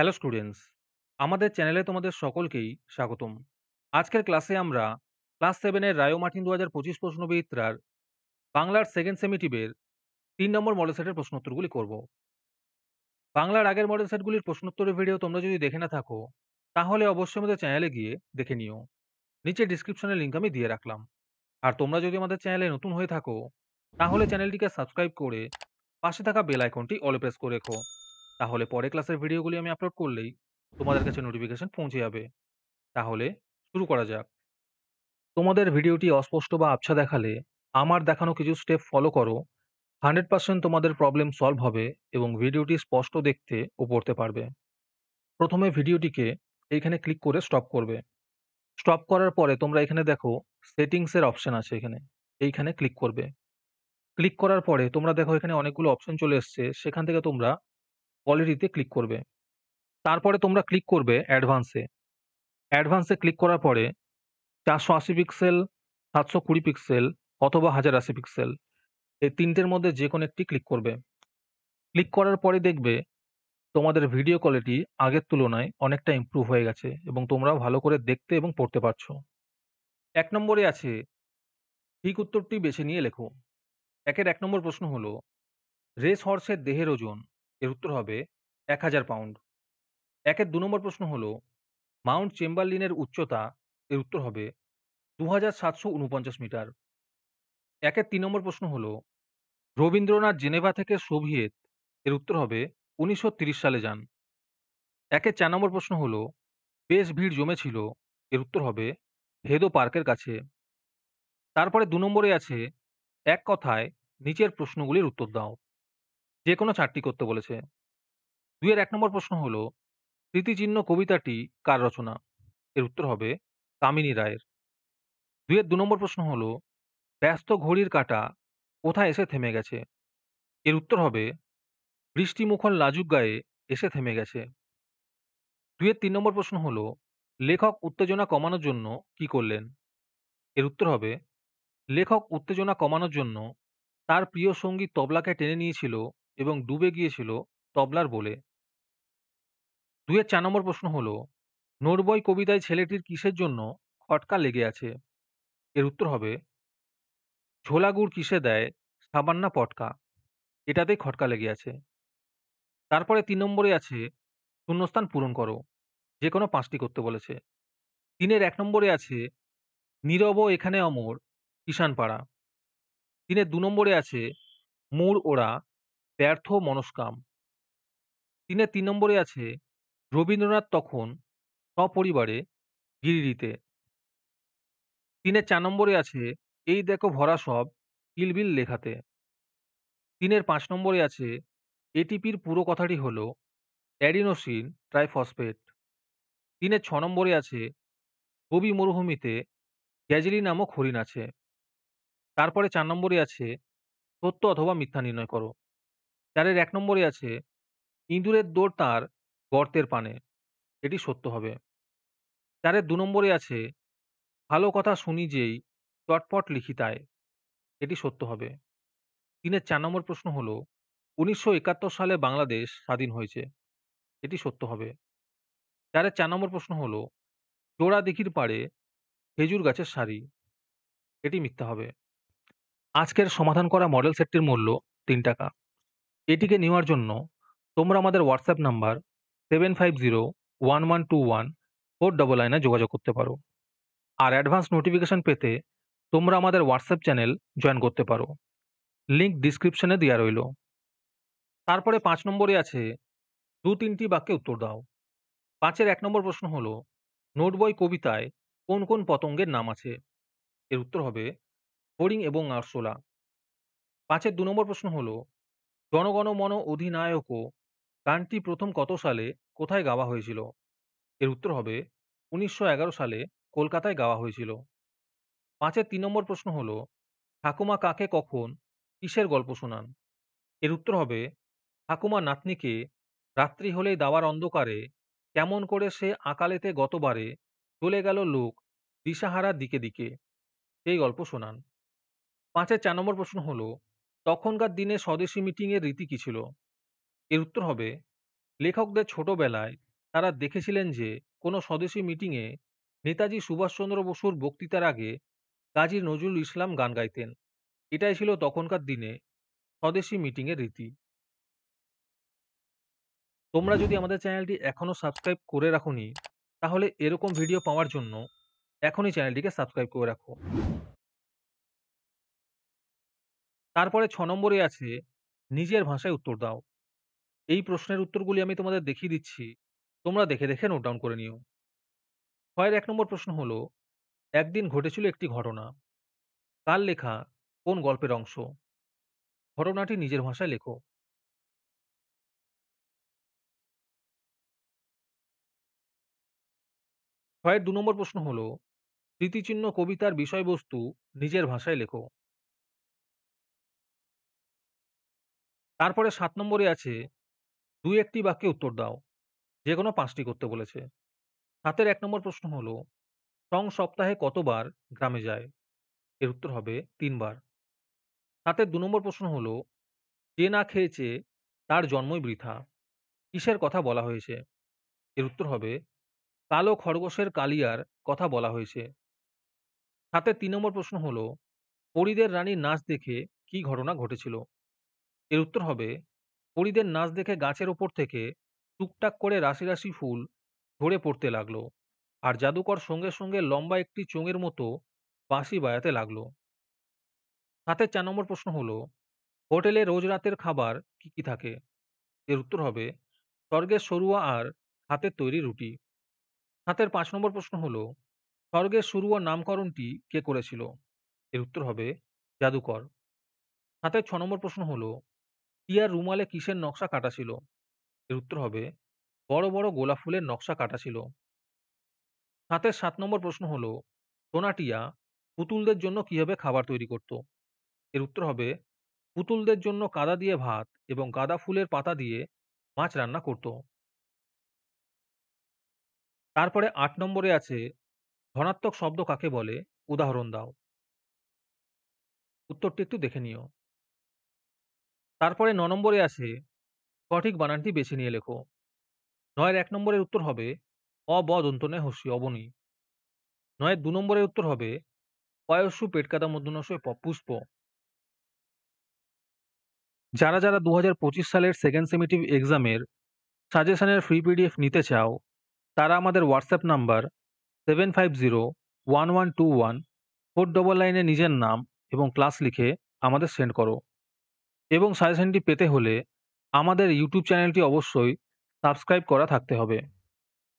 Hello students, আমাদের চ্যানেলে তোমাদের সকলকেই স্বাগতম। আজকের ক্লাসে আমরা ক্লাস 7 এর রায়ো মার্টিন ২০২৫ প্রশ্নবিচিত্রার বাংলার সেকেন্ড সেমিটিভের ৩ নম্বর মডেল সেটের প্রশ্নোত্তরগুলি করব। বাংলার আগের মডেল সেটগুলির প্রশ্নোত্তরের ভিডিও তোমরা যদি দেখে না থাকো, তাহলে অবশ্যই আমাদের চ্যানেলে গিয়ে দেখে নিও। নিচে ডিসক্রিপশনে লিংক আমি দিয়ে রাখলাম। আর তোমরা যদি আমাদের চ্যানেলে নতুন হয়ে থাকো, তাহলে চ্যানেলটিকে সাবস্ক্রাইব করে পাশে থাকা বেল আইকনটি অলে প্রেস করে রেখো। তাহলে পরে ক্লাসের ভিডিওগুলি আমি আপলোড করলেই তোমাদের কাছে নোটিফিকেশন পৌঁছে যাবে। তাহলে শুরু করা যাক। তোমাদের ভিডিওটি অস্পষ্ট বা আবছা দেখালে আমার দেখানো কিছু স্টেপ ফলো করো। 100% তোমাদের প্রবলেম সলভ হবে এবং ভিডিওটি স্পষ্ট দেখতে ও পড়তে পারবে। প্রথমে ভিডিওটিকে এইখানে ক্লিক করে স্টপ করবে। স্টপ করার পরে তোমরা এখানে দেখো সেটিংস এর অপশন আছে এখানে। এইখানে ক্লিক করবে। ক্লিক করার পরে তোমরা দেখো এখানে অনেকগুলো অপশন চলে এসছে। সেখান থেকে তোমরা কোয়ালিটিতে ক্লিক করবে। তারপরে তোমরা ক্লিক করবে অ্যাডভান্সে। অ্যাডভান্সে ক্লিক করার পরে ৪৮০ পিক্সেল, ৭২০ পিক্সেল অথবা ১০৮০ পিক্সেল এই ৩ টের মধ্যে যেকোনো একটি ক্লিক করবে। ক্লিক করার পরে দেখবে তোমাদের ভিডিও কোয়ালিটি আগের তুলনায় অনেকটা ইমপ্রুভ হয়ে গেছে এবং তোমরাও ভালো করে দেখতে এবং পড়তে পারছো। ১ নম্বরে আছে ঠিক উত্তরটি বেছে নিয়ে লেখো। একের ১ নম্বর প্রশ্ন হলো রেস হর্সের দেহের ওজন, এর উত্তর হবে ১০০০ পাউন্ড। একের ২ নম্বর প্রশ্ন হলো মাউন্ট চেম্বারলিনের উচ্চতা, এর উত্তর হবে ২৭৪৯ মিটার। একের ৩ নম্বর প্রশ্ন হলো রবীন্দ্রনাথ জেনেভা থেকে সোভিয়েত, এর উত্তর হবে ১৯৩০ সালে যান। একের ৪ নম্বর প্রশ্ন হলো বেশ ভিড় জমেছিল, এর উত্তর হবে হেদো পার্কের কাছে। তারপরে ২ নম্বরে আছে এক কথায় নিচের প্রশ্নগুলির উত্তর দাও। যে কোনো ৪টি করতে বলেছে। ২ এর ১ নম্বর প্রশ্ন হলো স্মৃতিচিহ্ন কবিতাটি কার রচনা? এর উত্তর হবে কামিনী রায়ের। ২ এর ২ নম্বর প্রশ্ন হলো ব্যস্ত ঘড়ির কাঁটা কোথায় এসে থেমে গেছে? এর উত্তর হবে বৃষ্টিমুখর লাজুক গায়ে এসে থেমে গেছে। ২ এর ৩ নম্বর প্রশ্ন হলো লেখক উত্তেজনা কমানোর জন্য কি করলেন? এর উত্তর হবে লেখক উত্তেজনা কমানোর জন্য তার প্রিয় সঙ্গী তবলাকে টেনে নিয়েছিল এবং ডুবে গিয়েছিল তবলার বোলে। ২ এর ৪ নম্বর প্রশ্ন হলো নোটবই কবিতায় ছেলেটির কিসের জন্য খটকা লেগে আছে? এর উত্তর হবে ঝোলা গুড় কিসে দেয় সাবান না পটকা, এটাতেই খটকা লেগে আছে। তারপরে ৩ নম্বরে আছে শূন্যস্থান পূরণ করো। যে কোনো ৫টি করতে বলেছে। ৩ এর ১ নম্বরে আছে নীরব এখানে অমর কিষাণ পাড়া। ৩ এর ২ নম্বরে আছে মূঢ় ওরা ব্যর্থ মনস্কাম। ৩ এর ৩ নম্বরে আছে রবীন্দ্রনাথ তখন সপরিবারে গিরিডিতে। ৩ এর ৪ নম্বরে আছে এই দেখো ভরা সব কিলবিল লেখাতে। ৩ এর ৫ নম্বরে আছে এটিপির পুরো কথাটি হলো অ্যাডিনোসিন ট্রাইফসফেট। ৩ এর ৬ নম্বরে আছে গোবি মরুভূমিতে গ্যাজেলি নামক হরিণ আছে। তারপরে ৪ নম্বরে আছে সত্য অথবা মিথ্যা নির্ণয় করো। ৪ এর ১ নম্বরে আছে ইঁদুরের দৌড় তার গর্তের পানে, এটি সত্য হবে। ৪ এর ২ নম্বরে আছে ভালো কথা শুনি যেই চটপট লিখি তাই, এটি সত্য হবে। ৩ এর ৪ নম্বর প্রশ্ন হলো ১৯৭১ সালে বাংলাদেশ স্বাধীন হয়েছে, এটি সত্য হবে। ৪ এর ৪ নম্বর প্রশ্ন হলো জোড়া দিঘির পাড়ে খেজুর গাছের সারি, এটি মিথ্যা হবে। আজকের সমাধান করা মডেল সেটটির মূল্য ৳৩। এটিকে নেওয়ার জন্য তোমরা আমাদের হোয়াটসঅ্যাপ নাম্বার 7501121499 এ যোগাযোগ করতে পারো। আর অ্যাডভান্স নোটিফিকেশন পেতে তোমরা আমাদের হোয়াটসঅ্যাপ চ্যানেল জয়েন করতে পারো। লিংক ডিসক্রিপশনে দেওয়া রইল। তারপরে ৫ নম্বরে আছে ২-৩টি বাক্যে উত্তর দাও। ৫ এর ১ নম্বর প্রশ্ন হলো নোটবই কবিতায় কোন কোন পতঙ্গের নাম আছে? এর উত্তর হবে ফড়িং এবং আরশোলা। ৫ এর ২ নম্বর প্রশ্ন হলো জনগণ মন অধিনায়কও গানটি প্রথম কত সালে কোথায় গাওয়া হয়েছিল? এর উত্তর হবে ১৯১১ সালে কলকাতায় গাওয়া হয়েছিল। ৫ এর ৩ নম্বর প্রশ্ন হলো ঠাকুমা কাকে কখন কিসের গল্প শোনান? এর উত্তর হবে ঠাকুমা নাতনিকে রাত্রি হলেই দাওয়ার অন্ধকারে কেমন করে সে আকালেতে গতবারে চলে গেল লোক দিশাহারা দিকে দিকে, সেই গল্প শোনান। ৫ এর ৪ নম্বর প্রশ্ন হলো তখনকার দিনে স্বদেশী মিটিং এর রীতি কি ছিল? এর উত্তর হবে লেখকদের ছোটবেলায় তারা দেখেছিলেন যে কোনো স্বদেশী মিটিংয়ে নেতাজি সুভাষচন্দ্র বসুর বক্তৃতার আগে কাজী নজরুল ইসলাম গান গাইতেন। এটাই ছিল তখনকার দিনে স্বদেশী মিটিংয়ের রীতি। তোমরা যদি আমাদের চ্যানেলটি এখনো সাবস্ক্রাইব করে রাখোনি, তাহলে এরকম ভিডিও পাওয়ার জন্য এখনই চ্যানেলটিকে সাবস্ক্রাইব করে রাখো। তারপরে ৬ নম্বরে আছে নিজের ভাষায় উত্তর দাও। এই প্রশ্নের উত্তরগুলি আমি তোমাদের দেখিয়ে দিচ্ছি। তোমরা দেখে, দেখে নোট ডাউন করে নিও। ৬ এর ১ নম্বর প্রশ্ন হলো, একদিন ঘটেছিল একটি ঘটনা। কার লেখা কোন গল্পের অংশ? ঘটনাটি নিজের ভাষায় লেখো। ৬ এর ২ নম্বর প্রশ্ন হলো, স্মৃতিচিহ্ন কবিতার বিষয়বস্তু নিজের ভাষায় লেখো। তারপরে ৭ নম্বরে আছে ২-১ টি বাক্যে উত্তর দাও। যেকোনো ৫ টি করতে বলেছে। ৭ এর ১ নম্বর প্রশ্ন হলো, সপ্তাহে কতবার গ্রামে যায়? এর উত্তর হবে ৩ বার। ৭ এর ২ নম্বর প্রশ্ন হলো, যে না খেয়েছে তার জন্মই বৃথা। কিসের কথা বলা হয়েছে? এর উত্তর হবে কালো খরগোশের কালিয়ার কথা বলা হয়েছে। ৭ এর ৩ নম্বর প্রশ্ন হলো, পরীদের রানীর নাচ দেখে কি ঘটনা ঘটেছিল? এর উত্তর হবে পরীদের নাচ দেখে গাছের ওপর থেকে টুকটাক করে রাশি রাশি ফুল ঝরে পড়তে লাগলো, আর জাদুকর সঙ্গে সঙ্গে লম্বা একটি চোঙের মতো বাঁশি বাজাতে লাগলো। ৭ এর ৪ নম্বর প্রশ্ন হলো, হোটেলে রোজ রাতের খাবার কি কি থাকে? এর উত্তর হবে স্বর্গের সরুয়া আর হাতের তৈরি রুটি। ৭ এর ৫ নম্বর প্রশ্ন হলো, স্বর্গের সরুয়া নামকরণটি কে করেছিল? এর উত্তর হবে জাদুকর। ৭ এর ৬ নম্বর প্রশ্ন হলো, টিয়ার রুমালে কিসের নকশা কাটা ছিল? এর উত্তর হবে বড় বড় গোলাপ ফুলের নকশা কাটা ছিল। ৭ এর ৭ নম্বর প্রশ্ন হলো, সোনা টিয়া পুতুলদের জন্য কিভাবে খাবার তৈরি করত? এর উত্তর হবে পুতুলদের জন্য কাদা দিয়ে ভাত এবং গাঁদা ফুলের পাতা দিয়ে মাছ রান্না করত। তারপরে ৮ নম্বরে আছে ধনাত্মক শব্দ কাকে বলে? উদাহরণ দাও। উত্তরটি একটু দেখে নিও। তারপরে ৯ নম্বরে আছে সঠিক বানানটি বেছে নিয়ে লেখো। ৯ এর ১ নম্বরের উত্তর হবে অ ব দন্ত ন হ্রস্য অ বনি। ৯ এর ২ নম্বরের উত্তর হবে পয়স্যু পেটকাদা মূর্ধন্য ষ প পুষ্প। যারা, যারা ২০২৫ সালের সেকেন্ড সেমেটিভ এক্সামের সাজেশনের ফ্রি পিডিএফ নিতে চাও, তারা আমাদের হোয়াটসঅ্যাপ নাম্বার 7501121499 এ নিজের নাম এবং ক্লাস লিখে আমাদের সেন্ড করো। এবং সাজেশনটি পেতে হলে আমাদের ইউটিউব চ্যানেলটি অবশ্যই সাবস্ক্রাইব করা থাকতে হবে।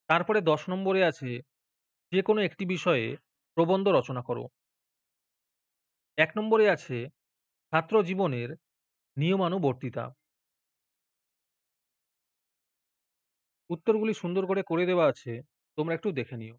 তারপরে ১০ নম্বরে আছে যে কোনো একটি বিষয়ে প্রবন্ধ রচনা করো। ১ নম্বরে আছে ছাত্র জীবনের নিয়মানুবর্তিতা। উত্তরগুলি সুন্দর করে দেওয়া আছে, তোমরা একটু দেখে নিও।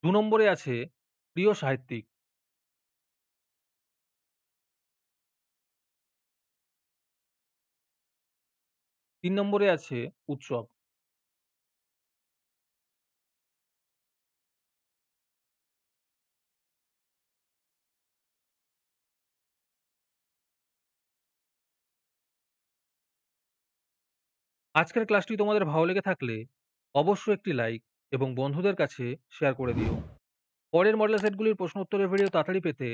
২ নম্বরে আছে প্রিয় সাহিত্যিক। ৩ নম্বরে আছে উৎসব। আজকের ক্লাসটি তোমাদের ভালো লেগে থাকলে অবশ্যই একটি লাইক এবং বন্ধুদের কাছে শেয়ার করে দিও। পরের মডেল সেটগুলির প্রশ্ন উত্তরের ভিডিও তাড়াতাড়ি পেতে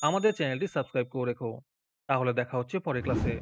আমাদের চ্যানেলটি সাবস্ক্রাইব করে রেখো। তাহলে দেখা হচ্ছে পরের ক্লাসে।